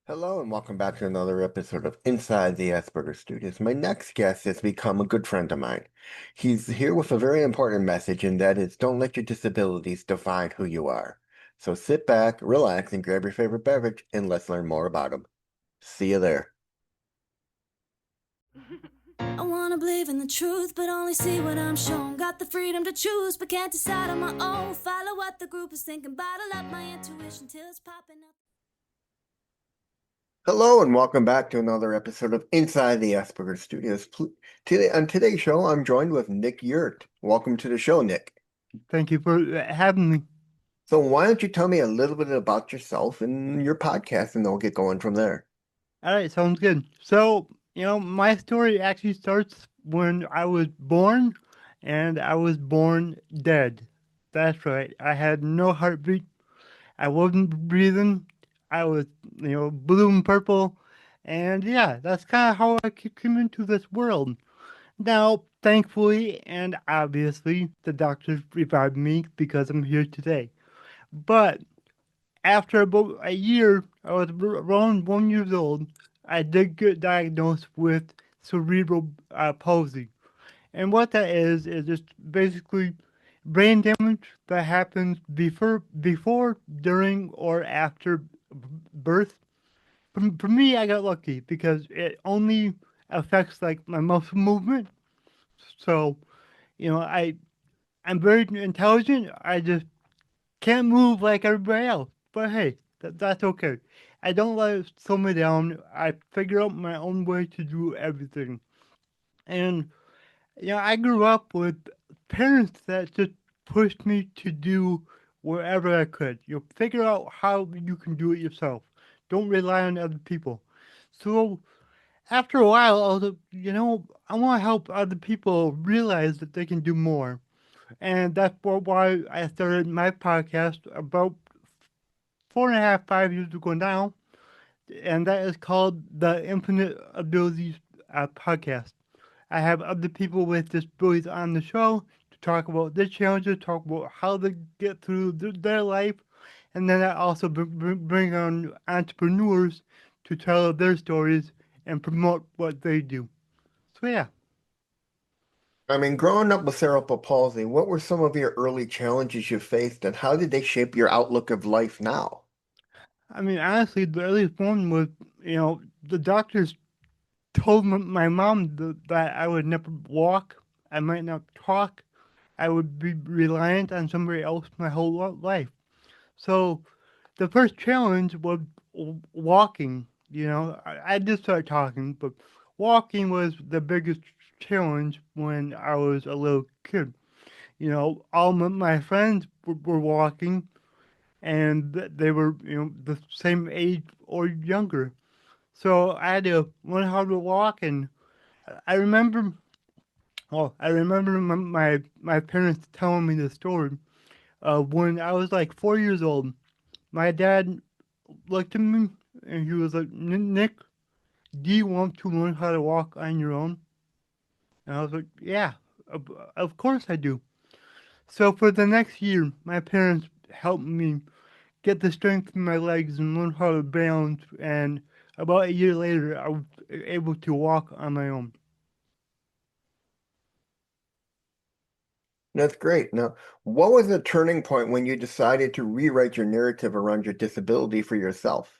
Hello and welcome back to another episode of Inside the Asperger Studios. My next guest has become a good friend of mine. He's here with a very important message, and that is don't let your disabilities define who you are. So sit back, relax, and grab your favorite beverage, and let's learn more about him. See you there. I wanna believe in the truth, but only see what I'm shown. Got the freedom to choose, but can't decide on my own. Follow what the group is thinking, bottle up my intuition till it's popping up. Hello and welcome back to another episode of Inside the Asperger Studios. Today, on today's show, I'm joined with Nick Yert. Welcome to the show, Nick. Thank you for having me. So why don't you tell me a little bit about yourself and your podcast, and then we'll get going from there. All right, sounds good. So, my story actually starts when I was born, and I was born dead. That's right. I had no heartbeat. I wasn't breathing. I was, blue and purple. And yeah, that's kind of how I came into this world. Now, thankfully and obviously, the doctors revived me because I'm here today. But after about a year, I was around 1 year old, I did get diagnosed with cerebral palsy. And what that is just basically brain damage that happens before, during, or after birth. For me, I got lucky because it only affects like my muscle movement. So, I'm very intelligent. I just can't move like everybody else. But hey, that's okay. I don't let it slow me down. I figure out my own way to do everything. And, I grew up with parents that just pushed me to do whatever I could. Figure out how you can do it yourself. Don't rely on other people. So after a while, I was like, I want to help other people realize that they can do more. And that's why I started my podcast about 4.5, 5 years ago now, and that is called the Infinite Abilities Podcast. I have other people with disabilities on the show to talk about their challenges, talk about how they get through their life, and then I also bring on entrepreneurs to tell their stories and promote what they do. So yeah, I mean, growing up with cerebral palsy, what were some of your early challenges you faced, and how did they shape your outlook of life now? I mean honestly, the earliest one was the doctors told my mom that I would never walk, I might not talk, I would be reliant on somebody else my whole life. So the first challenge was walking. I did start talking, but walking was the biggest challenge when I was a little kid. All my friends were walking, and they were the same age or younger. So I had to learn how to walk, and I remember. Well, I remember my parents telling me the story. When I was like 4 years old, my dad looked at me and he was like, Nick, do you want to learn how to walk on your own? And I was like, yeah, of course I do. So for the next year, my parents helped me get the strength in my legs and learn how to balance. And about a year later, I was able to walk on my own. That's great. Now, what was the turning point when you decided to rewrite your narrative around your disability for yourself?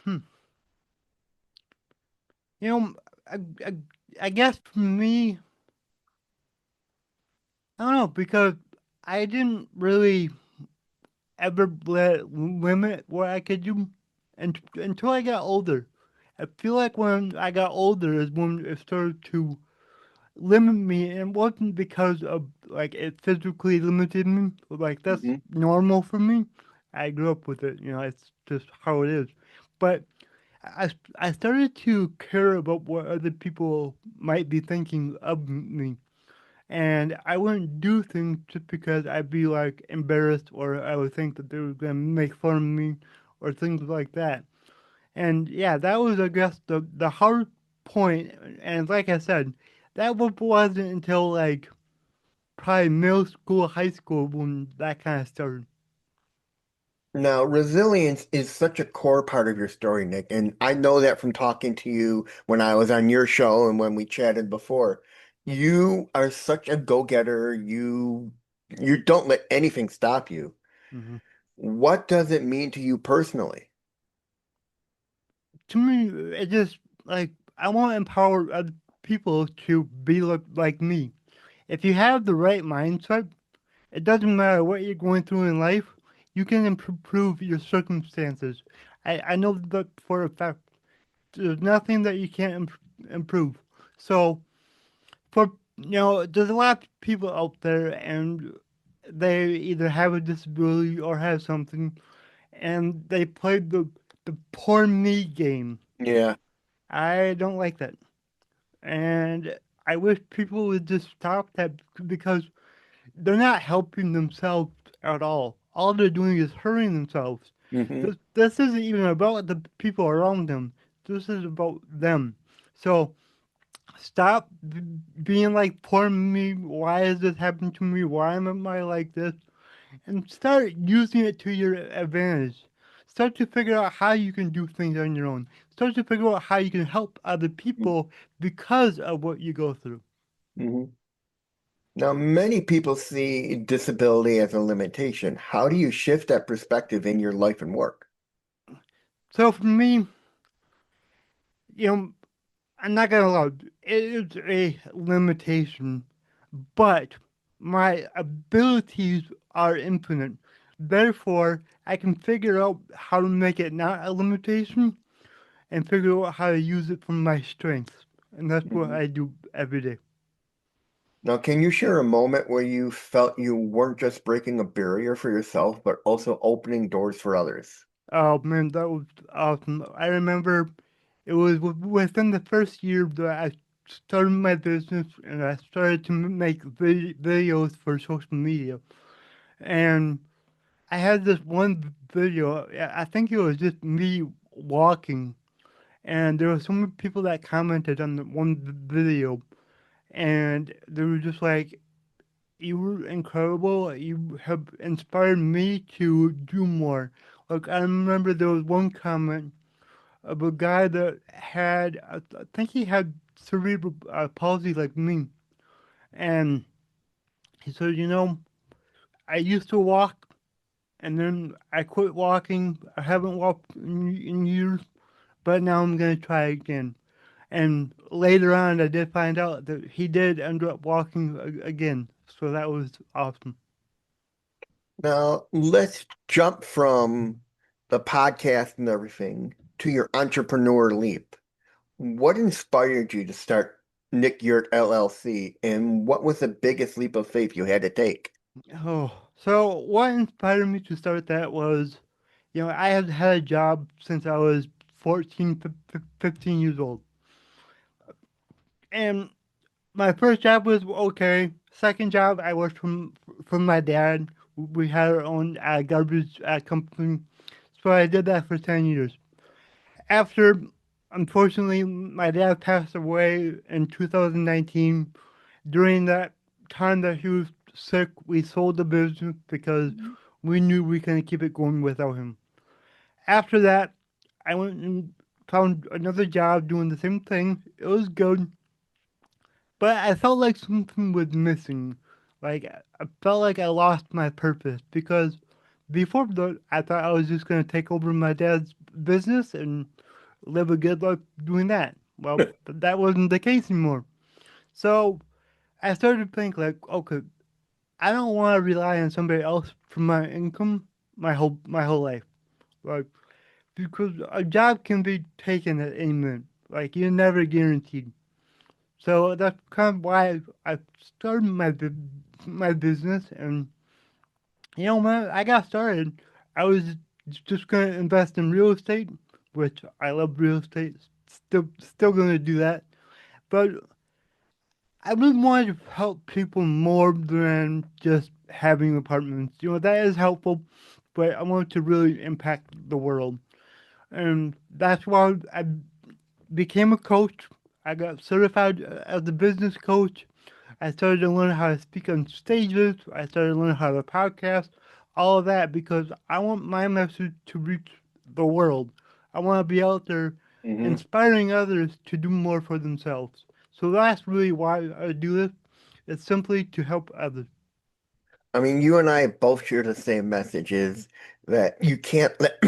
Hmm. You know, I, I, I guess for me, I don't know, because I didn't really ever let limit what I could do until I got older. I feel like when I got older is when it started to limit me, and it wasn't because of like it physically limited me. Like that's Hmm. normal for me. I grew up with it, it's just how it is. But I started to care about what other people might be thinking of me. And I wouldn't do things just because I'd be like embarrassed or I would think that they were gonna make fun of me or things like that. And yeah, that was I guess the hard point. And like I said, that wasn't until like probably middle school, high school when that kind of started. Now, resilience is such a core part of your story, Nick, and I know that from talking to you when I was on your show and when we chatted before. You are such a go-getter. You don't let anything stop you. Hmm. What does it mean to you personally? To me, it just like I want to empower other people to be like me. If you have the right mindset, it doesn't matter what you're going through in life, you can improve your circumstances. I know that for a fact. There's nothing that you can't improve. So, for there's a lot of people out there, and they either have a disability or have something, and they play the poor me game. Yeah. I don't like that, and I wish people would just stop that because they're not helping themselves at all. All they're doing is hurting themselves. Hmm. This isn't even about the people around them. This is about them. So stop being like, poor me. Why is this happening to me? Why am I like this? And start using it to your advantage. Start to figure out how you can do things on your own. Start to figure out how you can help other people because of what you go through. Hmm. Now, many people see disability as a limitation. How do you shift that perspective in your life and work? So for me, you know, I'm not gonna lie, it is a limitation, but my abilities are infinite. Therefore, I can figure out how to make it not a limitation and figure out how to use it for my strengths. And that's what Mhm. I do every day. Now, can you share a moment where you felt you weren't just breaking a barrier for yourself, but also opening doors for others? Oh man, that was awesome. I remember it was within the first year that I started my business and I started to make videos for social media. And I had this one video. I think it was just me walking, and there were so many people that commented on the one video, and they were just like, "You were incredible. You have inspired me to do more." Like I remember there was one comment of a guy that had, I think he had cerebral palsy like me, and he said, I used to walk and then I quit walking. I haven't walked in years, but now I'm gonna try again. And later on, I did find out that he did end up walking again. So that was awesome. Now, let's jump from the podcast and everything to your entrepreneur leap. What inspired you to start Nick Yert LLC, and what was the biggest leap of faith you had to take? Oh, so what inspired me to start that was, I had had a job since I was 14, 15 years old. And my first job was okay. Second job, I worked from my dad. We had our own garbage company, so I did that for 10 years. After, unfortunately, my dad passed away in 2019. During that time that he was sick, we sold the business because we knew we couldn't keep it going without him. After that, I went and found another job doing the same thing. It was good, but I felt like something was missing. Like I felt like I lost my purpose because before that, I thought I was just gonna take over my dad's business and live a good life doing that. Well, that wasn't the case anymore. So I started to think like, okay, I don't want to rely on somebody else for my income my whole life. Like because a job can be taken at any minute. Like you're never guaranteed. So that's kind of why I started my business, and when I got started, I was just gonna invest in real estate, which I love real estate. Still gonna do that, but I really wanted to help people more than just having apartments. That is helpful, but I wanted to really impact the world, and that's why I became a coach. I got certified as a business coach. I started to learn how to speak on stages. I started to learn how to podcast. all of that because I want my message to reach the world. I want to be out there Hmm. inspiring others to do more for themselves. So that's really why I do this. It's simply to help others. I mean, you and I both share the same messages that you can't let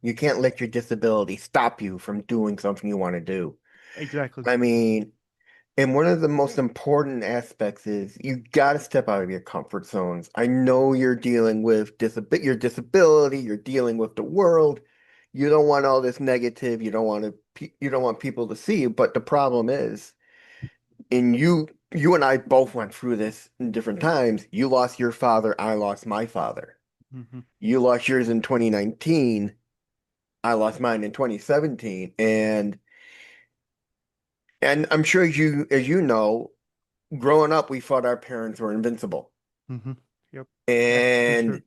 you can't let your disability stop you from doing something you want to do. Exactly. I mean, and one of the most important aspects is you got to step out of your comfort zones. I know you're dealing with your disability, you're dealing with the world. You don't want all this negative, you don't want people to see you, but the problem is, and you and I both went through this in different times. You lost your father, I lost my father. Hmm. You lost yours in 2019, I lost mine in 2017, and I'm sure as you know, growing up, we thought our parents were invincible. Hmm. Yep. That's for And sure.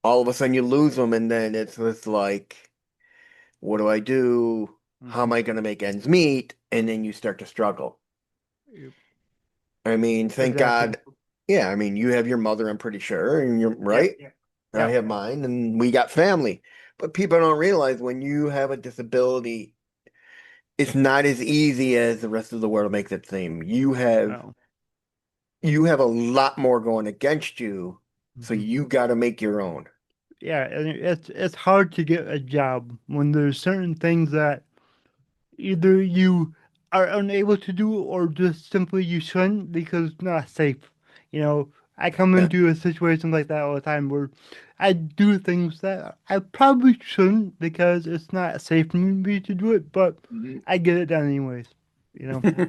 all of a sudden you lose them, and then it's just like, what do I do? How Hmm. am I going to make ends meet? And then you start to struggle. Yep. I mean, thank Exactly. God. Yeah, I mean, you have your mother, I'm pretty sure, and you're Yep. right. I Yep. have mine, and we got family. But people don't realize when you have a disability, it's not as easy as the rest of the world makes it seem. No. You have a lot more going against you, so Hmm. you got to make your own. Yeah, and it's hard to get a job when there's certain things that either you are unable to do or just simply you shouldn't because it's not safe. You know, I come Yeah. into a situation like that all the time where I do things that I probably shouldn't because it's not safe for me to do it, but Mhm. I get it done anyways. You know.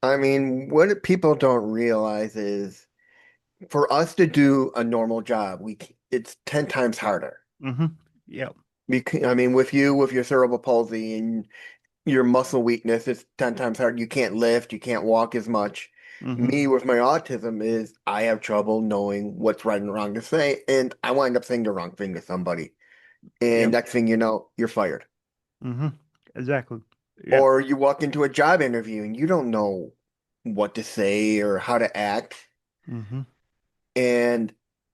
I mean, what people don't realize is for us to do a normal job, it's 10 times harder. Mm-hmm. Yep. I mean, with you, with your cerebral palsy and your muscle weakness, it's 10 times harder. You can't lift, you can't walk as much. Mm-hmm. Me with my autism is I have trouble knowing what's right and wrong to say, and I wind up saying the wrong thing to somebody. And Yep. next thing you know, you're fired. Mm-hmm. Exactly. Yeah. Or you walk into a job interview and you don't know what to say or how to act. Mm-hmm. And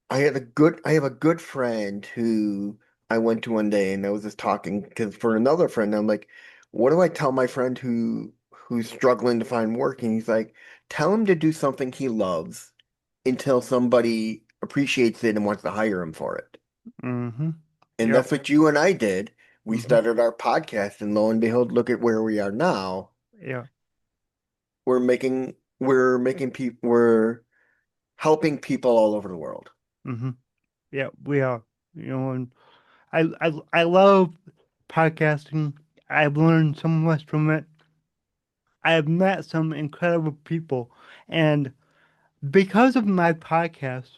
I have a good friend who I went to one day and I was just talking because for another friend, I'm like, what do I tell my friend who's struggling to find work? And he's like, tell him to do something he loves until somebody appreciates it and wants to hire him for it. Mm-hmm. And Yep. that's what you and I did. We Mm-hmm. started our podcast, and lo and behold, look at where we are now. Yeah. We're helping people all over the world. Mm-hmm. Yeah. We are. You know, and I love podcasting. I've learned so much from it. I have met some incredible people, and because of my podcast,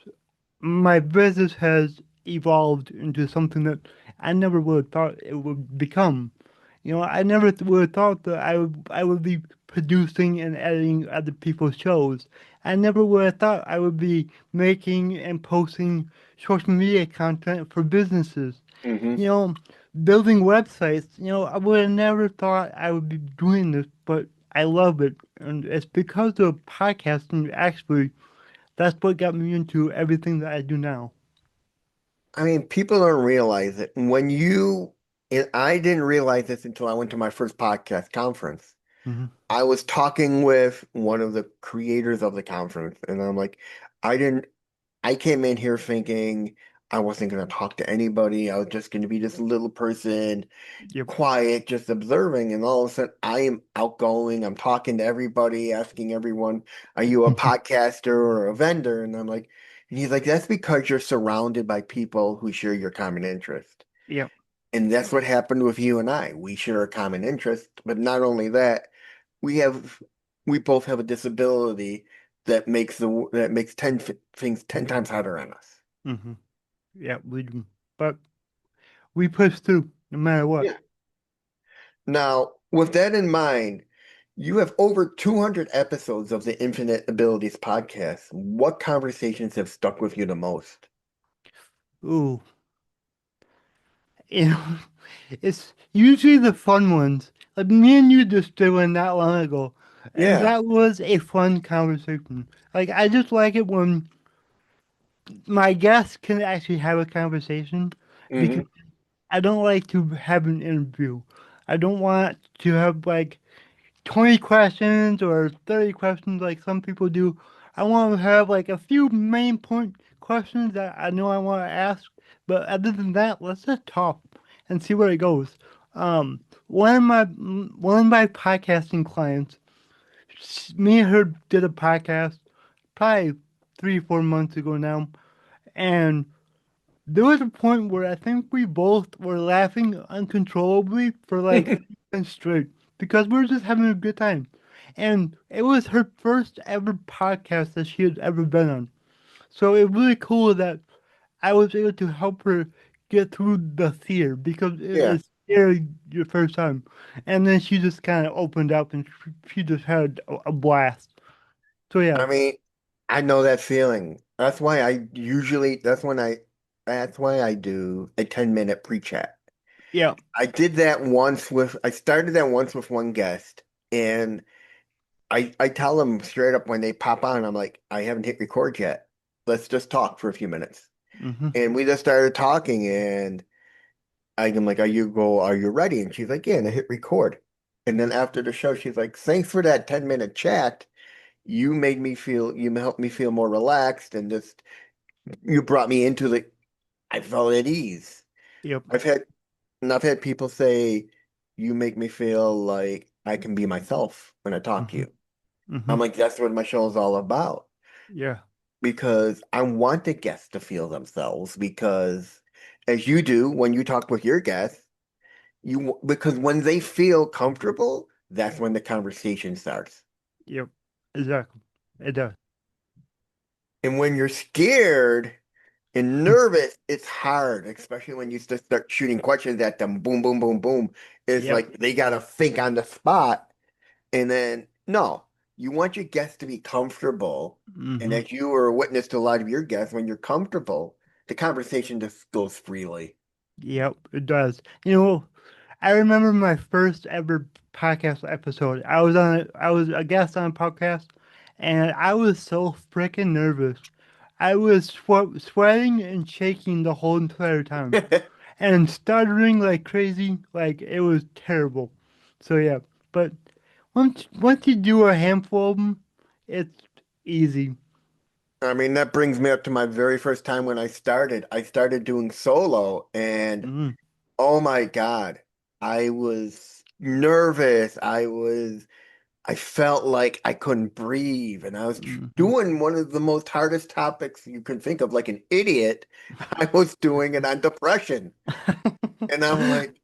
my business has evolved into something that I never would have thought it would become. You know, I never would have thought that I would be producing and editing other people's shows. I never would have thought I would be making and posting social media content for businesses. Hmm. You know, building websites. You know, I would have never thought I would be doing this, but I love it, and it's because of podcasting. Actually, that's what got me into everything that I do now. I mean, people don't realize it. And I didn't realize this until I went to my first podcast conference. Hmm. I was talking with one of the creators of the conference, and I'm like, I didn't, I came in here thinking I wasn't going to talk to anybody. I was just going to be this little person, Yep. quiet, just observing. And all of a sudden, I am outgoing. I'm talking to everybody, asking everyone, are you a podcaster or a vendor? And I'm like, and he's like, that's because you're surrounded by people who share your common interest. Yep. And that's what happened with you and I. We share a common interest, but not only that, we have we both have a disability that makes things 10 times harder on us. Hmm. Yeah, we do. But we push through no matter what. Yeah. Now, with that in mind, you have over 200 episodes of the Infinite Abilities podcast. What conversations have stuck with you the most? Ooh, you know, it's usually the fun ones. Like me and you just did one not long ago, and Yeah. that was a fun conversation. Like I just like it when my guests can actually have a conversation because Hmm. I don't like to have an interview. I don't want to have like 20 questions or 30 questions like some people do. I want to have like a few main point questions that I know I want to ask. But other than that, let's just talk and see where it goes. One of my podcasting clients, me and her did a podcast probably 3 or 4 months ago now, and there was a point where I think we both were laughing uncontrollably for like 3 minutes straight because we were just having a good time. And it was her first ever podcast that she had ever been on. So it was really cool that I was able to help her get through the fear because Yeah. it's scary your first time. And then she just kind of opened up and she just had a blast. So yeah, I mean, I know that feeling. That's why I do a 10-minute pre-chat. yeah, I started that once with one guest, and I tell them straight up when they pop on, I'm like, I haven't hit record yet. Let's just talk for a few minutes. mm-hmm, And we just started talking, and I'm like, are you ready? And she's like, yeah, and I hit record. And then after the show, she's like, thanks for that 10-minute chat. You helped me feel more relaxed and just, you brought me into I felt at ease. yep, I've had, and I've had people say, you make me feel like I can be myself when I talk to mm-hmm, you. mm-hmm, I'm like, that's what my show is all about yeah, because I want the guests to feel themselves because as you do when you talk with your guests, because when they feel comfortable, that's when the conversation starts. yep, exactly. It does. And when you're scared and nervous, it's hard, especially when you start shooting questions at them. Boom, boom, boom, boom. It's Yep. like they gotta think on the spot. And then no, you want your guests to be comfortable. And Hmm. as you are a witness to a lot of your guests, when you're comfortable, the conversation just goes freely. Yep, it does. I remember my first ever podcast episode. I was a guest on a podcast, and I was so freaking nervous. I was sweating and shaking the whole entire time, and stuttering like crazy. Like it was terrible. So yeah, but once you do a handful of them, it's easy. I mean, that brings me up to my very first time when I started. I started doing solo, and Mm-hmm. oh my God, I was nervous. I felt like I couldn't breathe, and I was Mm-hmm. doing one of the most hardest topics you can think of, like an idiot. I was doing it on depression, and I'm like,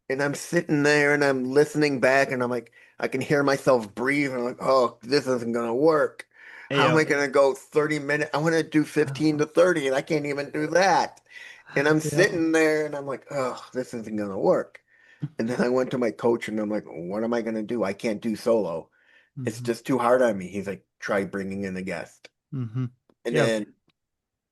and I'm sitting there and I'm listening back, and I'm like, I can hear myself breathe, and I'm like, oh, this isn't gonna work. How am Yeah. I gonna go 30 minutes? I want to do 15 to 30, and I can't even do that. And I'm Yeah. sitting there, and I'm like, oh, this isn't gonna work. And then I went to my coach, and I'm like, what am I gonna do? I can't do solo. It's Mm-hmm. just too hard on me. He's like, try bringing in a guest. Mm-hmm. And Yeah. then,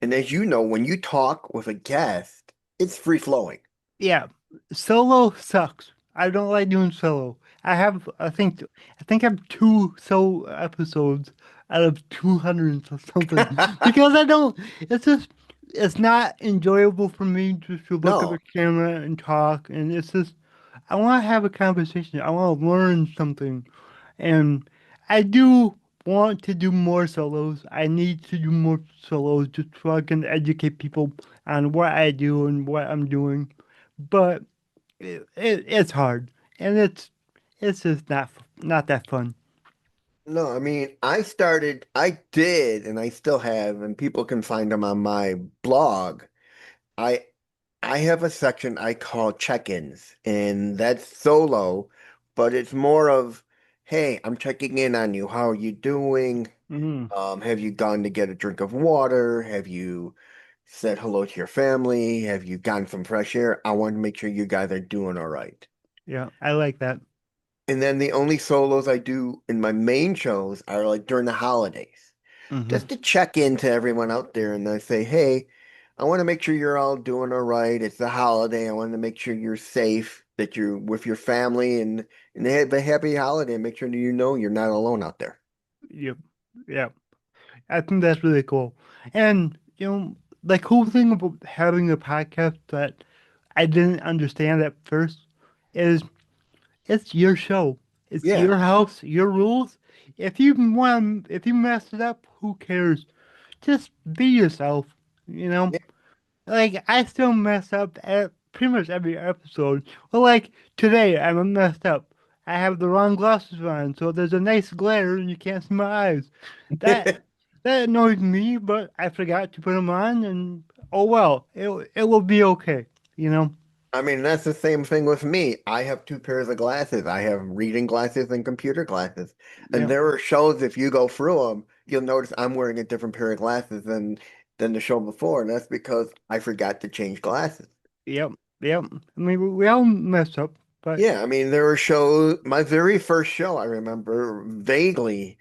and as you know, when you talk with a guest, it's free flowing. Yeah, solo sucks. I don't like doing solo. I think I have two solo episodes out of 200 or something because I don't. It's just it's not enjoyable for me just to look at the No, camera and talk, and it's just I want to have a conversation. I want to learn something, and I do want to do more solos. I need to do more solos just so I can educate people on what I do and what I'm doing. But it's hard, and it's just not that fun. no, I mean, I did, and I still have, and people can find them on my blog. I I have a section I call check-ins, and that's solo, but it's more of, hey, I'm checking in on you. How are you doing? Mm, Have you gone to get a drink of water? Have you said hello to your family? Have you gotten some fresh air? I want to make sure you guys are doing all right. yeah, I like that. And then the only solos I do in my main shows are like during the holidays, Hmm. just to check into everyone out there. And I say, hey, I want to make sure you're all doing all right. It's the holiday. I want to make sure you're safe, that you're with your family, and they have a happy holiday. And make sure that you know you're not alone out there. Yep, yeah, I think that's really cool. And the cool thing about having a podcast that I didn't understand at first is it's your show. It's Yeah. your house, your rules. If you mess it up, who cares? Just be yourself, you know? Yeah. Like, I still mess up at pretty much every episode. Well, like, today, I'm messed up. I have the wrong glasses on, so there's a nice glare and you can't see my eyes. That that annoys me, but I forgot to put them on, and oh well, it will be okay, you know? I mean, that's the same thing with me. I have two pairs of glasses. I have reading glasses and computer glasses. And Yep, there are shows, if you go through them, you'll notice I'm wearing a different pair of glasses than the show before. And that's because I forgot to change glasses. yep, yep. I mean, we all mess up, but Yeah, I mean, there were shows, my very first show, I remember vaguely,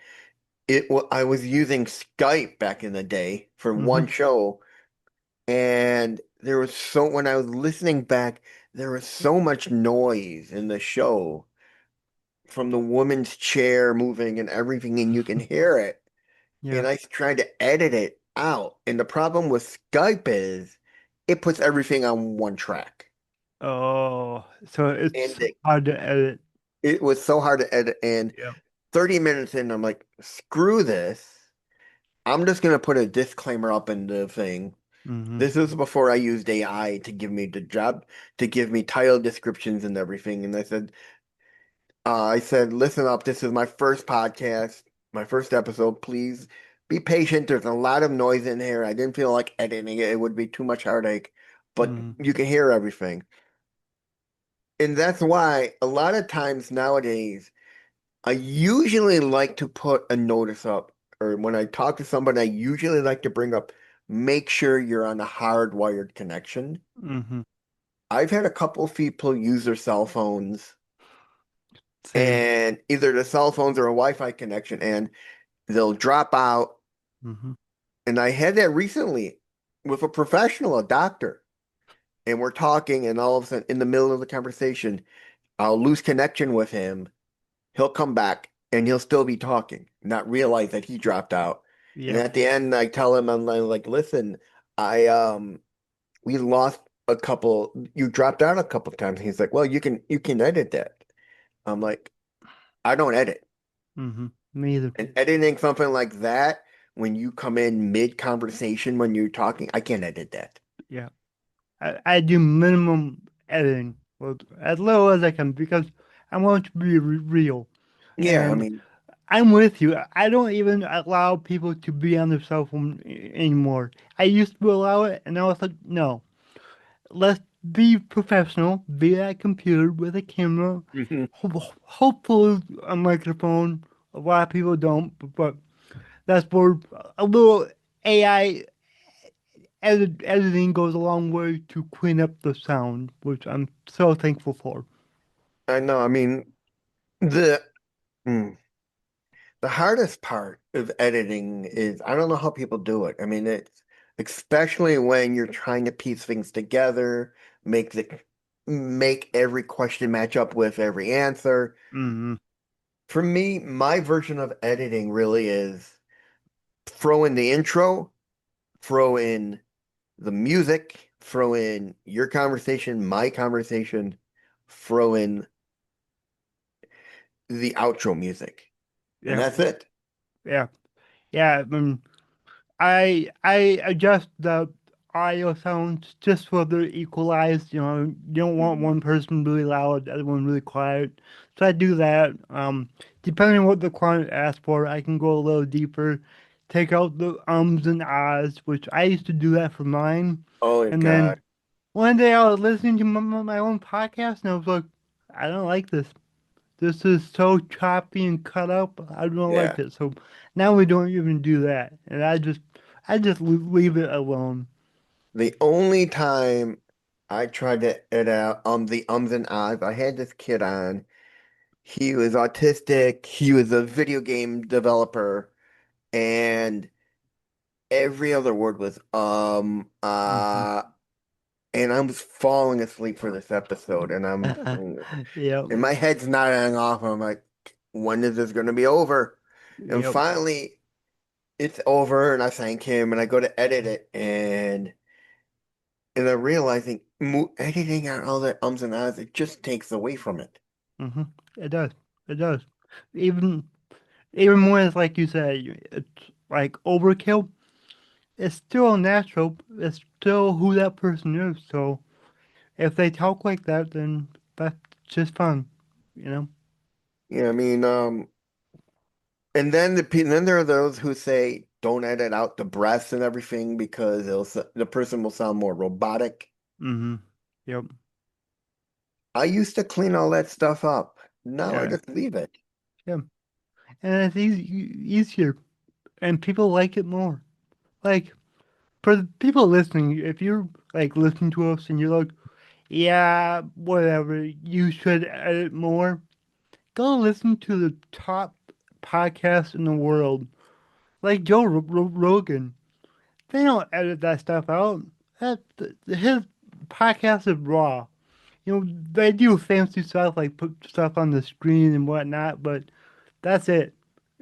I was using Skype back in the day for mm-hmm, one show. And there was when I was listening back, there was so much noise in the show from the woman's chair moving and everything, and you can hear it. yeah. And I tried to edit it out. And the problem with Skype is it puts everything on one track. Oh, so it's And hard to edit. it was so hard to edit. And Yep. 30 minutes in, I'm like, screw this. I'm just going to put a disclaimer up in the thing. Mm-hmm. This is before I used AI to give me the job, to give me title descriptions and everything. And I said, listen up, this is my first podcast, my first episode. Please be patient. There's a lot of noise in here. I didn't feel like editing it. It would be too much heartache, but Mm-hmm. you can hear everything. And that's why a lot of times nowadays, I usually like to put a notice up, or when I talk to somebody, I usually like to bring up, make sure you're on a hardwired connection. Mm-hmm. I've had a couple of people use their cell phones Same. and either the cell phones or a Wi-Fi connection and they'll drop out. Mm-hmm. And I had that recently with a professional, a doctor, and we're talking and all of a sudden in the middle of the conversation, I'll lose connection with him. He'll come back and he'll still be talking, not realize that he dropped out. And Yep. at the end, I tell him, I'm like, listen, I we lost a couple, you dropped out a couple of times. He's like, well, you can edit that. I'm like, I don't edit. Mm-hmm. Me either. And editing something like that when you come in mid conversation when you're talking, I can't edit that. Yeah. I do minimum editing, well, as little as I can, because I want to be real. Yeah, I And mean, I'm with you. I don't even allow people to be on their cell phone anymore. I used to allow it, and I was like, no, let's be professional, be at a computer with a camera, mhm. hopefully a microphone. A lot of people don't, but that's where a little AI editing goes a long way to clean up the sound, which I'm so thankful for. I know. I mean, the mm, the hardest part of editing is I don't know how people do it. I mean, it's especially when you're trying to piece things together, make every question match up with every answer. Hmm. For me, my version of editing really is throw in the intro, throw in the music, throw in your conversation, my conversation, throw in the outro music, and Yeah, that's it. yeah, yeah. I adjust the audio sounds just so they're equalized. You don't want Mhm. one person really loud, the other one really quiet. So I do that. Depending on what the client asks for, I can go a little deeper, take out the ums and ahs, which I used to do that for mine. Oh my And then God. one day I was listening to my own podcast, and I was like, I don't like this. This is so choppy and cut up. I don't like Yeah. it. So now we don't even do that, and I just leave it alone. The only time I tried to edit out the ums and ahs, I had this kid on. He was autistic. He was a video game developer, and every other word was Hmm. and I was falling asleep for this episode, Yep. and my head's nodding off. I'm like, when is this going to be over? And Yep. finally, it's over and I thank him and I go to edit it and I'm realizing editing out all the ums and ahs, it just takes away from it. Mm-hmm. It does. It does. Even even when it's like you say, it's like overkill. It's still natural. It's still who that person is. So if they talk like that, then that's just fun, you know. Yeah, I mean, and then then there are those who say don't edit out the breaths and everything because the person will sound more robotic. Mm-hmm. Yep. I used to clean all that stuff up. Now I Yeah. just leave it. Yeah. And it's easier, and people like it more. Like for the people listening, if you're like listening to us and you're like, yeah, whatever, you should edit more. Go listen to the top podcasts in the world, like Joe Rogan. They don't edit that stuff out. His podcast is raw. You know, they do fancy stuff like put stuff on the screen and whatnot, but that's it.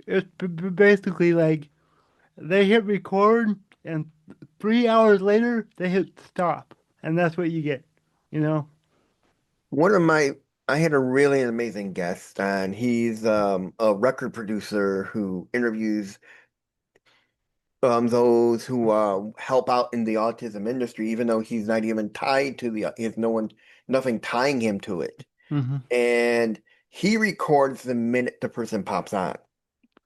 It's basically like they hit record and 3 hours later they hit stop, and that's what you get. You know. One of my, I had a really amazing guest, and he's a record producer who interviews those who help out in the autism industry, even though he's not even tied to he has nothing tying him to it. Hmm. And he records the minute the person pops on.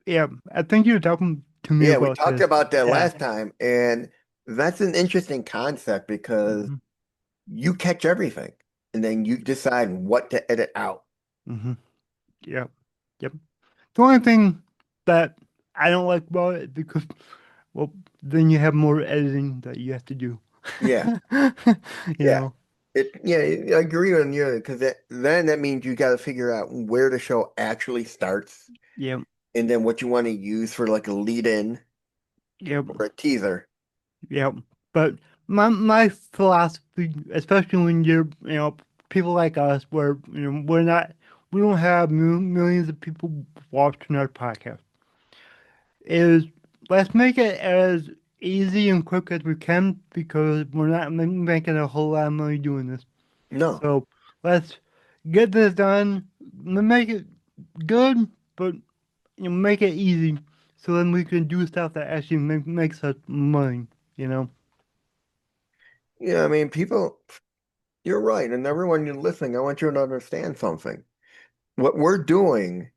Yeah, I think you were talking to me Yeah, we about talked this. about that Yeah. last time, and that's an interesting concept because Hmm. you catch everything, and then you decide what to edit out. Hmm. Yep. Yep. The only thing that I don't like about it because, well, then you have more editing that you have to do. Yeah, You yeah. know. Yeah, I agree on you because then that means you got to figure out where the show actually starts Yep. and then what you want to use for like a lead in Yep. or a teaser. Yep. But my philosophy, especially when you're, people like us, where we don't have millions of people watching our podcast, is let's make it as easy and quick as we can because we're not making a whole lot of money doing this. No. So let's get this done, make it good, but make it easy, so then we can do stuff that actually makes us money. You know. Yeah, I mean, people, you're right. And everyone you're listening, I want you to understand something. What we're doing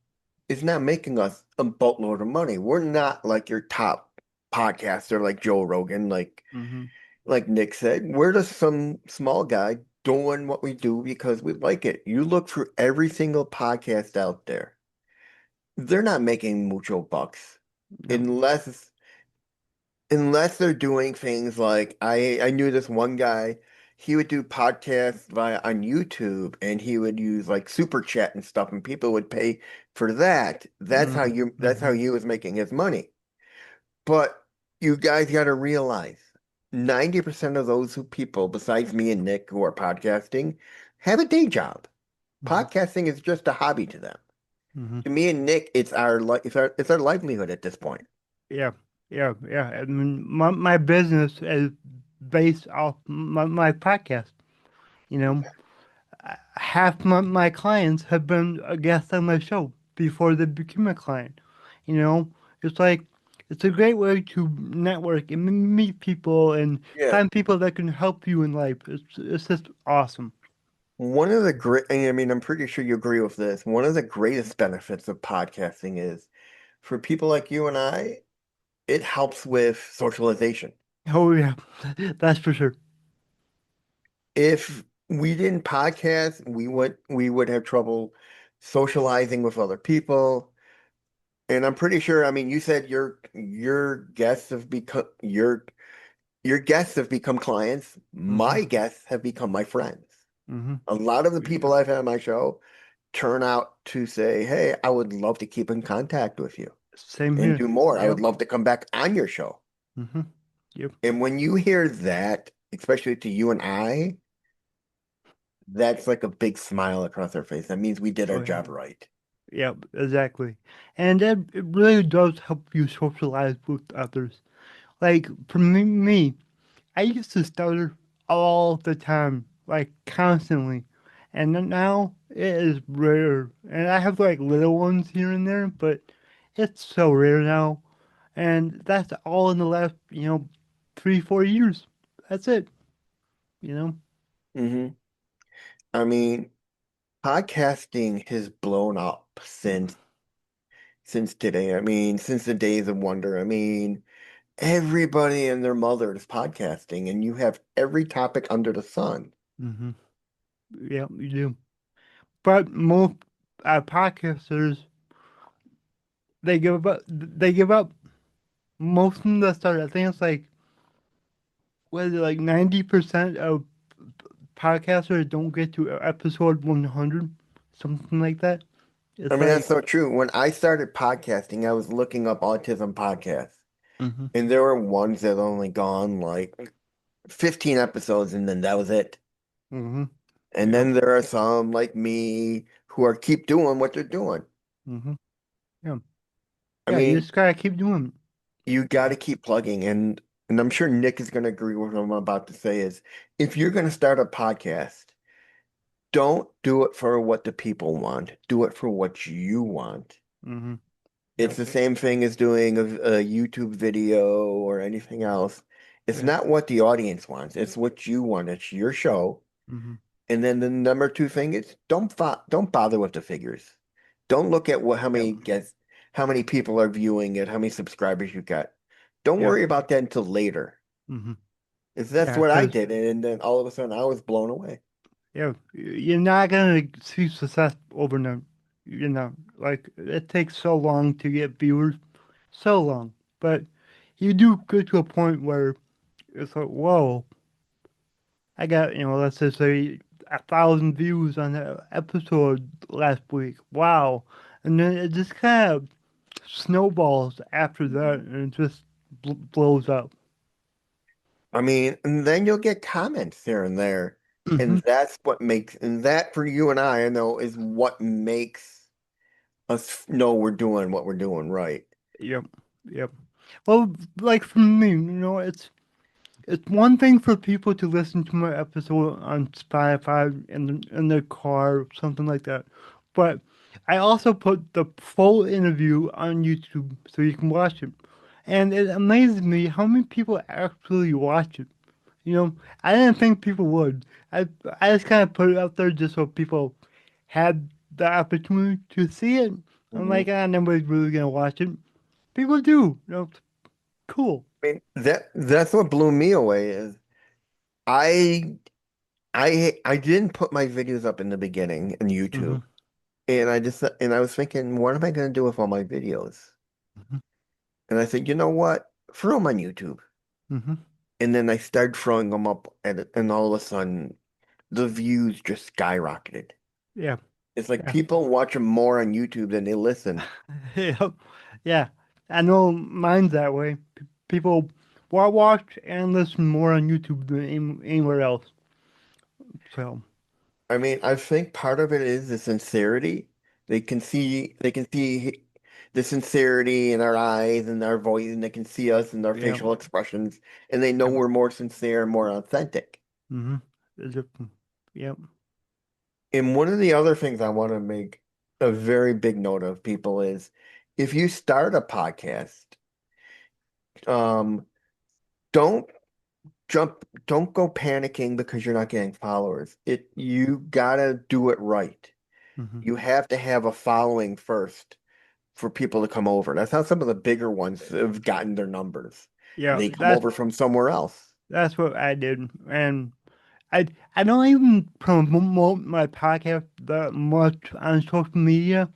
is not making us a boatload of money. We're not like your top podcaster like Joe Rogan, Mm-hmm. like Nick said. We're just some small guy doing what we do because we like it. You look through every single podcast out there. They're not making mucho bucks No. unless they're doing things like I knew this one guy, he would do podcasts via on YouTube and he would use like super chat and stuff and people would pay for that. That's how Mm-hmm. he was making his money. But you guys got to realize 90% of those people besides me and Nick who are podcasting have a day job. Mm-hmm. Podcasting is just a hobby to them. Hmm. To me and Nick, it's our livelihood at this point. Yeah. Yeah. Yeah. I mean, my business is based off my podcast. You know, half my clients have been a guest on my show before they became a client. You know, it's like it's a great way to network and meet people and Yeah. find people that can help you in life. It's just awesome. One of the great, I mean, I'm pretty sure you agree with this. One of the greatest benefits of podcasting is for people like you and I, it helps with socialization. Oh yeah, that's for sure. If we didn't podcast, we would have trouble socializing with other people. And I'm pretty sure, I mean, you said your guests have become clients. Hmm. My guests have become my friends. Hmm. A lot of the people I've had on my show turn out to say, "Hey, I would love to keep in contact with you Same and here. do more. I would Yep. love to come back on your show." Hmm. Yep. And when you hear that, especially to you and I, that's like a big smile across our face. That means we did our Oh yeah. job right. Yep, exactly. And that it really does help you socialize with others. Like for me, I used to stutter all the time, like constantly. And then now it is rare. And I have like little ones here and there, but it's so rare now. And that's all in the last, 3, 4 years. That's it, you know? Hmm. I mean, podcasting has blown up since today. I mean, since the days of wonder. I mean, everybody and their mother is podcasting, and you have every topic under the sun. Hmm. Yeah, you do. But most podcasters, they give up. They give up. Most of them that start, I think it's like, what is it, like 90% of podcasters don't get to episode 100, something like that. I It's mean, that's like, so true. When I started podcasting, I was looking up autism podcasts, hmm, and there were ones that only gone like 15 episodes, and then that was it. hmm, And yep, then there are some like me who are keep doing what they're doing. hmm, yeah, I yeah. You mean, just gotta keep doing you got to keep plugging, and I'm sure Nick is going to agree with what I'm about to say is if you're going to start a podcast, don't do it for what the people want. Do it for what you want. it. Hmm. It's Yep, the same thing as doing a YouTube video or anything else. It's yep, not what the audience wants. It's what you want. It's your show. hmm, And then the number two thing is don't bother with the figures. Don't look at what yep, how many people are viewing it, how many subscribers you got. Don't yep, worry about that until later. hmm, That's yeah. what I Because did, and then all of a sudden I was blown away. yeah, you're not gonna see success overnight. You know, like it takes so long to get viewers, so long. But you do get to a point where it's like, whoa, I got, let's just say 1,000 views on the episode last week. Wow. And then it just kind of snowballs after that and it just blows up. I mean, and then you'll get comments here and there, Hmm. and and that for you and I know is what makes us know we're doing what we're doing right. Yep. Yep. Well, like for me, it's one thing for people to listen to my episode on Spotify in their car or something like that. But I also put the full interview on YouTube so you can watch it. And it amazes me how many people actually watch it. You know, I didn't think people would. I I just kind of put it out there just so people had the opportunity to see it. I'm Mhm. like, nobody's really gonna watch it. People do. It's cool. I mean, that's what blew me away is I I didn't put my videos up in the beginning in Hmm. YouTube. And I was thinking, what am I going to do with all my videos? Hmm. And I said, you know what? Throw them on YouTube. Hmm. And then I started throwing them up and all of a sudden the views just skyrocketed. Yeah. It's like Yeah. people watch them more on YouTube than they listen. Yep. Yeah, I know mine's that way. People watch and listen more on YouTube than anywhere else. So, I mean, I think part of it is the sincerity. They can see the sincerity in our eyes and our voice, and they can see us and our yeah, facial expressions, and they know yeah, we're more sincere and more authentic. mm-hmm. Yep. And one of the other things I want to make a very big note of people is if you start a podcast, um, don't don't go panicking because you're not getting followers. You gotta do it right. Mm-hmm. You have to have a following first for people to come over. That's how some of the bigger ones have gotten their numbers. Yeah, They come over from somewhere else. that's what I did, and I I don't even promote my podcast that much on social media.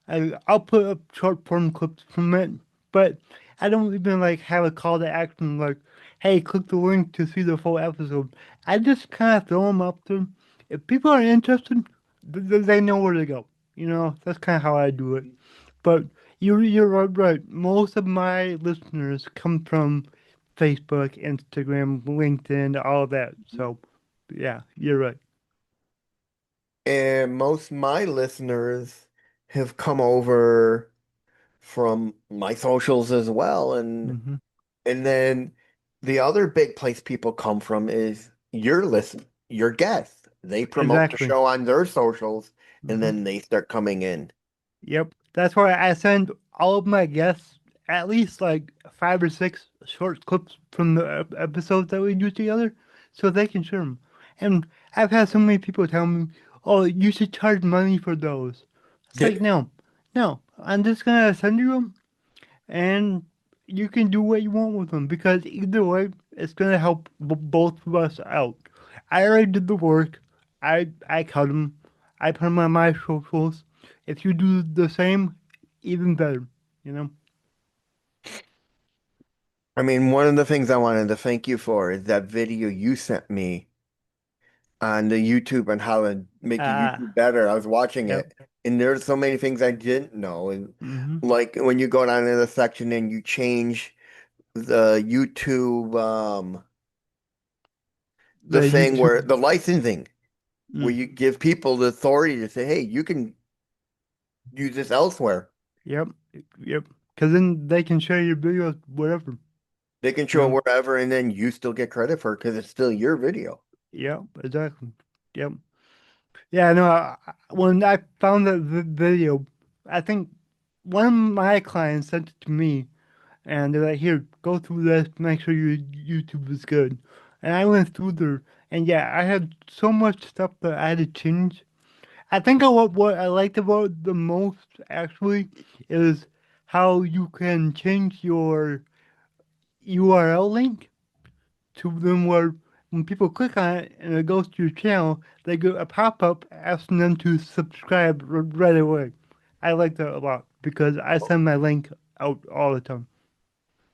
I'll put up short form clips from it, but I don't even like have a call to action like, "Hey, click the link to see the full episode." I just kind of throw them up there. If people are interested, they know where to go. That's kind of how I do it. But you're right. Most of my listeners come from Facebook, Instagram, LinkedIn, all of that. So, yeah, you're right. And most of my listeners have come over from my socials as well, Hmm. and then the other big place people come from is your guests. They promote the Exactly. show on their socials, and Hmm. then they start coming in. Yep. That's why I send all of my guests at least like 5 or 6 short clips from the episodes that we do together so they can share them. And I've had so many people tell me, oh, you should charge money for those. It's like, no, no, I'm just going to send you them and you can do what you want with them because either way, it's going to help both of us out. I already did the work. I cut them. I put them on my socials. If you do the same, even better. You know. I mean, one of the things I wanted to thank you for is that video you sent me on the YouTube and how to make your YouTube Ah, better. I was watching yep. it, and there's so many things I didn't know. And Mm-hmm. like when you go down to the section and you change the YouTube, the The thing where YouTube. the licensing, where Mm. you give people the authority to say, hey, you can use this elsewhere. Yep. Yep. Because then they can share your videos wherever. They can You show know. it wherever, and then you still get credit for it because it's still your video. Yep. Exactly. Yep. Yeah, no, when I found that video, I think one of my clients sent it to me, and they're like, "Here, go through this, make sure your YouTube is good." And I went through there, and yeah, I had so much stuff that I had to change. I think what I liked about it the most actually is how you can change your URL link to them where when people click on it and it goes to your channel, they get a pop up asking them to subscribe right away. I like that a lot because I send my link out all the time.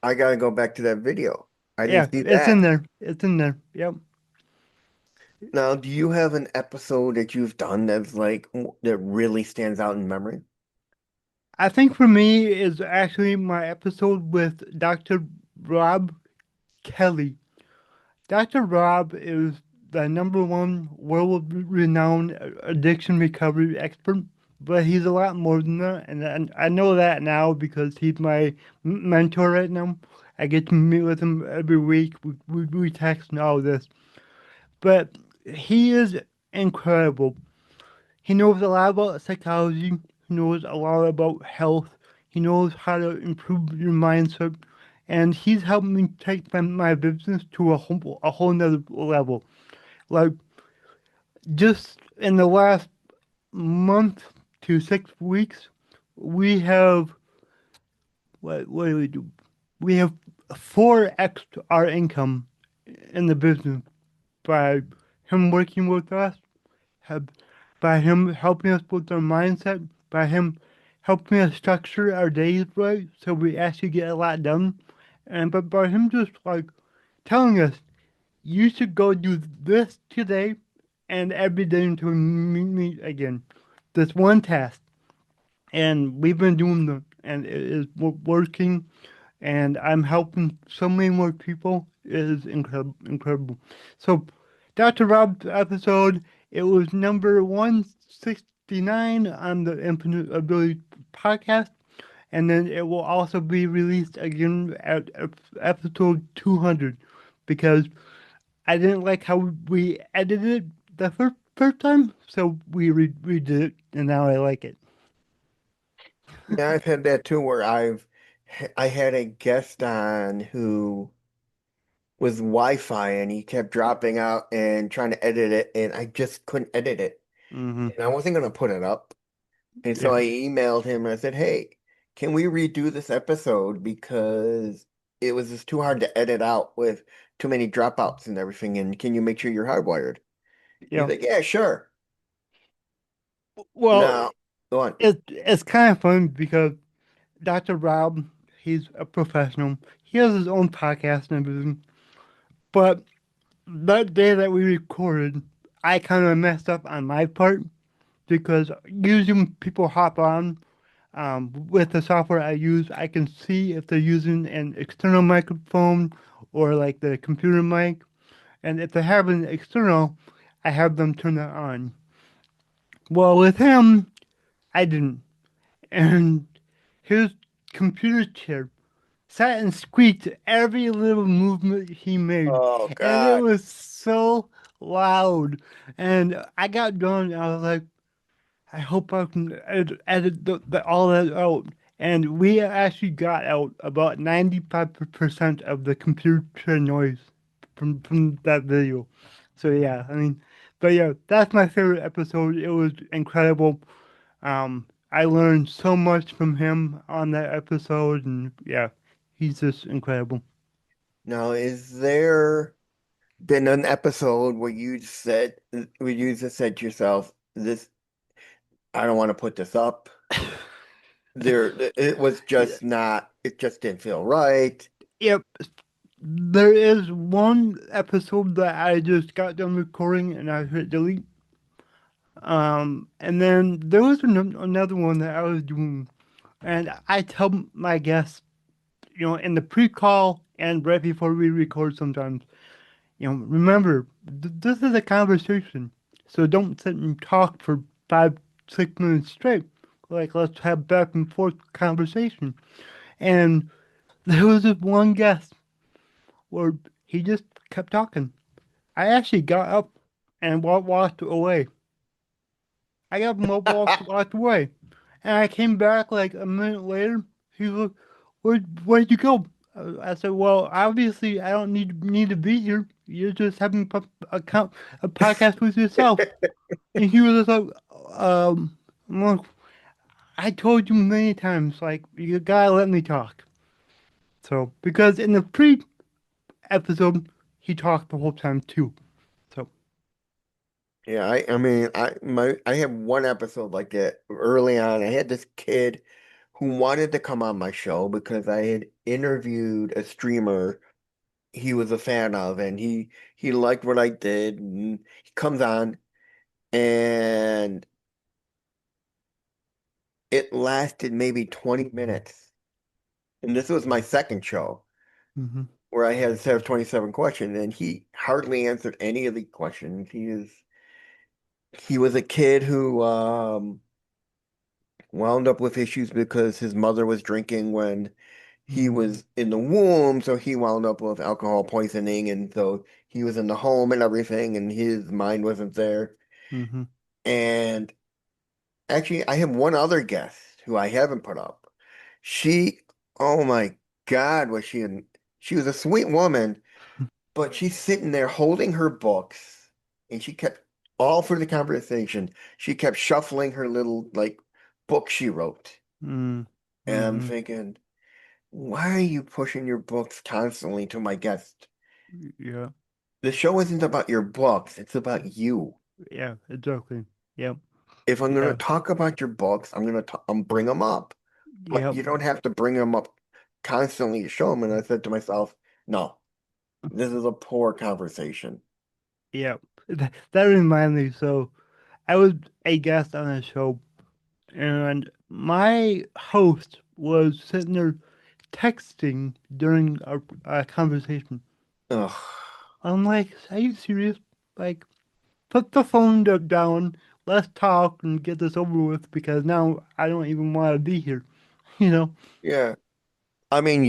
I gotta go back to that video. I Yeah, didn't see it's in that. there. It's in there. Yep. Now, do you have an episode that you've done that's like that really stands out in memory? I think for me is actually my episode with Dr. Rob Kelly. Dr. Rob is the number one world renowned addiction recovery expert, but he's a lot more than that. And I know that now because he's my mentor right now. I get to meet with him every week. We text and all this. But he is incredible. He knows a lot about psychology, he knows a lot about health, he knows how to improve your mindset, and he's helped me take my business to a whole nother level. Like just in the last month to 6 weeks, we have what do we do? We have 4x our income in the business by him working with us, have, by him helping us with our mindset, by him helping us structure our days right so we actually get a lot done, and but by him just like telling us you should go do this today and every day until we meet again. This one task, and we've been doing them, and it is working, and I'm helping so many more people. It is incredible, incredible. So, Dr. Rob's episode, it was number 169 on the Infinite Ability podcast, and then it will also be released again at episode 200 because I didn't like how we edited it the first time, so we redid it, and now I like it. Yeah, I've had that too, where I had a guest on who was Wi-Fi and he kept dropping out and trying to edit it, and I just couldn't edit it. Mm-hmm. And I wasn't gonna put it up. And so Yeah. I emailed him and I said, hey, can we redo this episode because it was just too hard to edit out with too many dropouts and everything, and can you make sure you're hardwired? He's Yeah. like, yeah, sure. Well, Now, go on. it's kind of fun because Dr. Rob, he's a professional. He has his own podcast and everything. But that day that we recorded, I kind of messed up on my part because usually when people hop on with the software I use, I can see if they're using an external microphone or like the computer mic. And if they have an external, I have them turn it on. Well, with him, I didn't. and his computer chair sat and squeaked every little movement he made, Oh and it God. was so loud. And I got done, and I was like, I hope I can edit all that out. And we actually got out about 95% of the computer noise from that video. So yeah, I mean, but yeah, that's my favorite episode. It was incredible. I learned so much from him on that episode, and yeah, he's just incredible. Now, is there been an episode where you just said to yourself, "This, I don't want to put this up." It was just not. It just didn't feel right. Yep, there is one episode that I just got done recording and I hit delete. And then there was another one that I was doing, and I tell my guests, in the pre-call and right before we record sometimes, remember, this is a conversation, so don't sit and talk for 5, 6 minutes straight. Like, let's have back and forth conversation. And there was this one guest where he just kept talking. I actually got up and walked away. I got up and walked away. And I came back like a minute later. He was like, where'd you go? I said, well, obviously I don't need to be here. You're just having a podcast with yourself. And he was just like, I'm like, I told you many times, like, you gotta let me talk. So, because in the pre-episode, he talked the whole time too. So, Yeah, I mean, I have one episode like that early on. I had this kid who wanted to come on my show because I had interviewed a streamer he was a fan of, and he liked what I did, and he comes on, and it lasted maybe 20 minutes. And this was my second show hmm where I had a set of 27 questions, and he hardly answered any of the questions. He was a kid who wound up with issues because his mother was drinking when he mm was in the womb, so he wound up with alcohol poisoning, and so he was in the home and everything, and his mind wasn't there. hmm And actually, I have one other guest who I haven't put up. She, oh my God, she was a sweet woman, but she's sitting there holding her books, and she kept all through the conversation, she kept shuffling her little like book she wrote. mm And I'm hmm thinking, why are you pushing your books constantly to my guest? Yeah, The show isn't about your books, it's about you. yeah, exactly. Yep, If I'm going to yeah, talk about your books, I'm bring them up. But yep, you don't have to bring them up constantly to show them. And I said to myself, no, this is a poor conversation. yep. That reminds me. So I was a guest on a show, and my host was sitting there texting during our conversation. Ugh. I'm like, are you serious? Like, put the phone down. Let's talk and get this over with because now I don't even want to be here. You know? Yeah. I mean,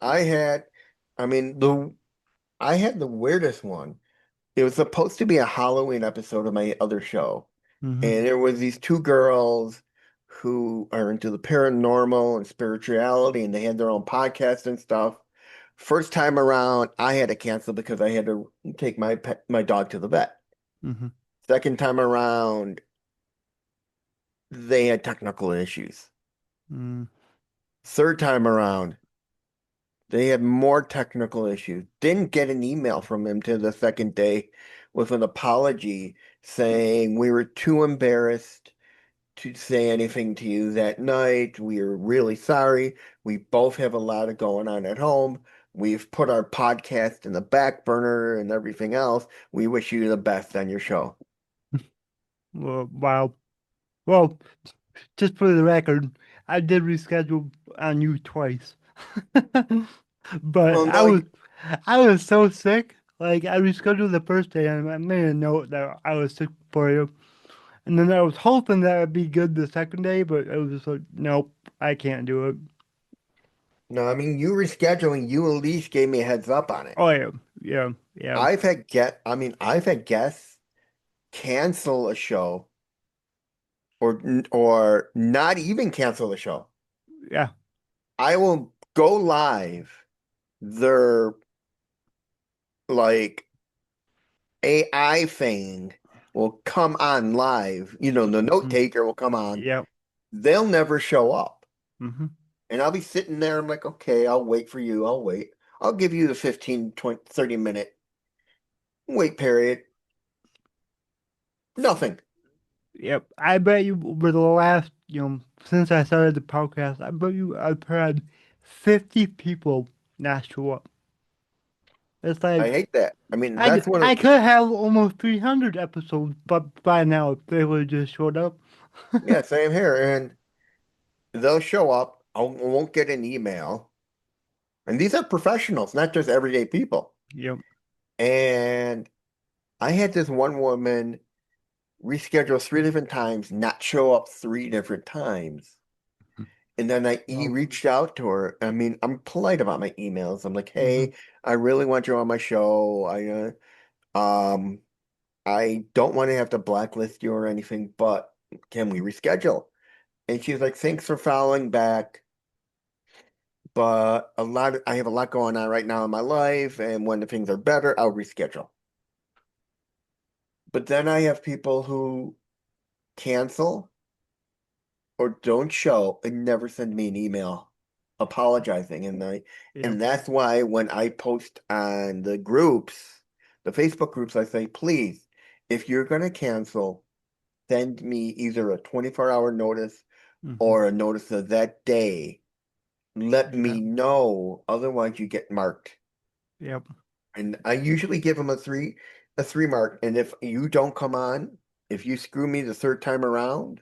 I mean, I had the weirdest one. It was supposed to be a Halloween episode of my other show. Mm-hmm. And there was these two girls who are into the paranormal and spirituality, and they had their own podcast and stuff. First time around, I had to cancel because I had to take my dog to the vet. Mm-hmm. Second time around, they had technical issues. Mm-hmm. Third time around, they had more technical issues. Didn't get an email from them till the second day with an apology saying we were too embarrassed to say anything to you that night. We are really sorry. We both have a lot of going on at home. We've put our podcast in the back burner and everything else. We wish you the best on your show. Well, wow. Well, just for the record, I did reschedule on you twice. But Well, no, I was so sick. Like I rescheduled the first day and I made a note that I was sick for you. And then I was hoping that would be good the second day, but it was just like, nope, I can't do it. No, I mean you rescheduling, you at least gave me a heads up on it. Oh yeah, yeah, yeah, I've had guests cancel a show or not even cancel the show. yeah. I will go live. Their like AI thing will come on live. You know, the note Mhm. taker will come on. Yeah. They'll never show up. Hmm. And I'll be sitting there. I'm like, okay, I'll wait for you. I'll wait. I'll give you the 15, 20, 30 minute wait period. Nothing. Yep. I bet you over the last, since I started the podcast, I bet you I've had 50 people not show up. It's I like hate that. I mean, I that's one of, I could have almost 300 episodes, but by now if they would have just showed up. yeah, same here. And they'll show up. I won't get an email. And these are professionals, not just everyday people. Yep. And I had this one woman reschedule 3 different times, not show up 3 different times. And then I Well, reached out to her. I mean, I'm polite about my emails. I'm like, hmm hey, I really want you on my show. I don't want to have to blacklist you or anything, but can we reschedule? And she's like, thanks for following back. But I have a lot going on right now in my life, and when the things are better, I'll reschedule. But then I have people who cancel or don't show and never send me an email apologizing. Yep. And that's why when I post on the groups, the Facebook groups, I say, please, if you're gonna cancel, send me either a 24-hour notice hmm or a notice of that day. Let Yeah. me know, otherwise you get marked. Yep. And I usually give them a three mark. And if you don't come on, if you screw me the third time around,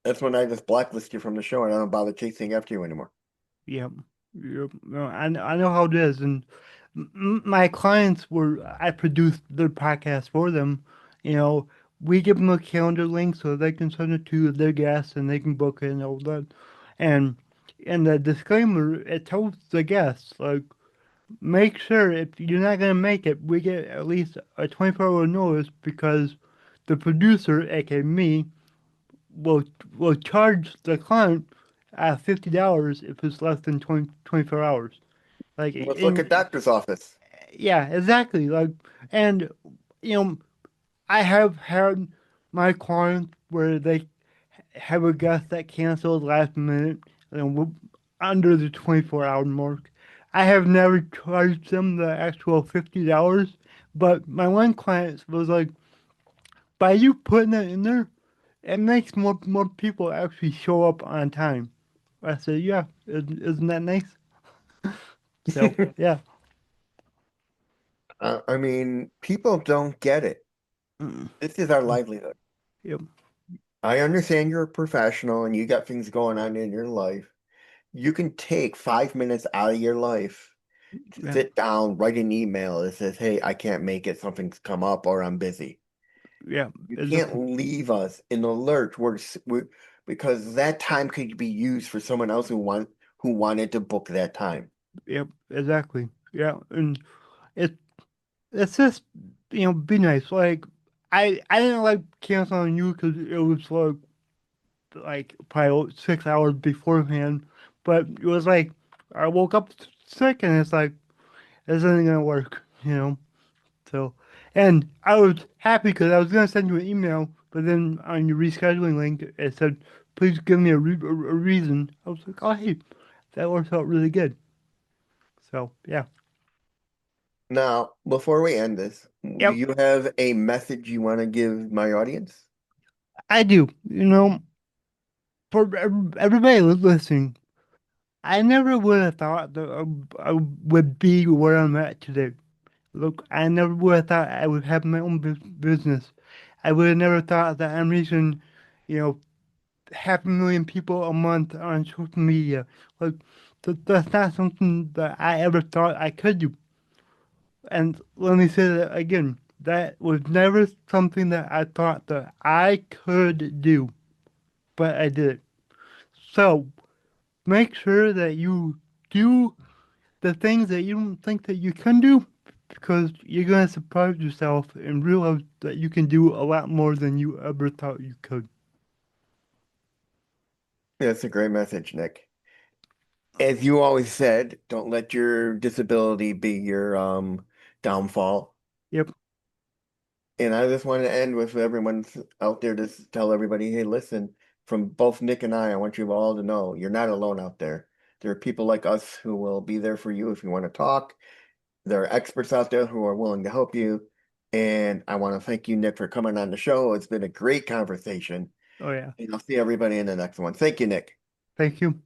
that's when I just blacklist you from the show and I don't bother chasing after you anymore. Yep. Yep. No, I know how it is, and my clients I produced their podcast for them. You know, we give them a calendar link so they can send it to their guests and they can book it and all that. And in the disclaimer, it tells the guests like, make sure if you're not gonna make it, we get at least a 24-hour notice because the producer, aka me, will will charge the client $50 if it's less than 24 hours. Like Let's look at doctor's office. yeah, exactly. Like, and you know, I have had my clients where they have a guest that canceled last minute and under the 24-hour mark. I have never charged them the actual $50, but my one client was like, by you putting it in there, it makes more people actually show up on time. I said, yeah, isn't that nice? So yeah. I mean, people don't get it. Mm. This is our livelihood. Yep. I understand you're a professional and you got things going on in your life. You can take 5 minutes out of your life to Yeah. sit down, write an email that says, hey, I can't make it, something's come up, or I'm busy. Yeah. You Exactly. can't leave us in the lurch because that time could be used for someone else who wanted to book that time. Yep. Exactly. Yeah. And it it's just be nice. Like I didn't like canceling you because it was like probably 6 hours beforehand, but it was like I woke up sick and it's like this isn't gonna work. So, and I was happy because I was gonna send you an email, but then on your rescheduling link, it said, "Please give me a reason." I was like, "Oh, hey, that works out really good." So, yeah, Now, before we end this, do yep, you have a message you want to give my audience? I do. For everybody listening, I never would have thought that I would be where I'm at today. Look, I never would have thought I would have my own business. I would have never thought that I'm reaching, you know, 500,000 people a month on social media. Like that's not something that I ever thought I could do. And let me say that again. That was never something that I thought that I could do, but I did. So make sure that you do the things that you don't think that you can do because you're going to surprise yourself and realize that you can do a lot more than you ever thought you could. That's a great message, Nick. As you always said, don't let your disability be your downfall. Yep. And I just want to end with everyone out there to tell everybody, hey, listen, from both Nick and I want you all to know you're not alone out there. There are people like us who will be there for you if you want to talk. There are experts out there who are willing to help you. And I want to thank you, Nick, for coming on the show. It's been a great conversation. Oh, yeah. And I'll see everybody in the next one. Thank you, Nick. Thank you.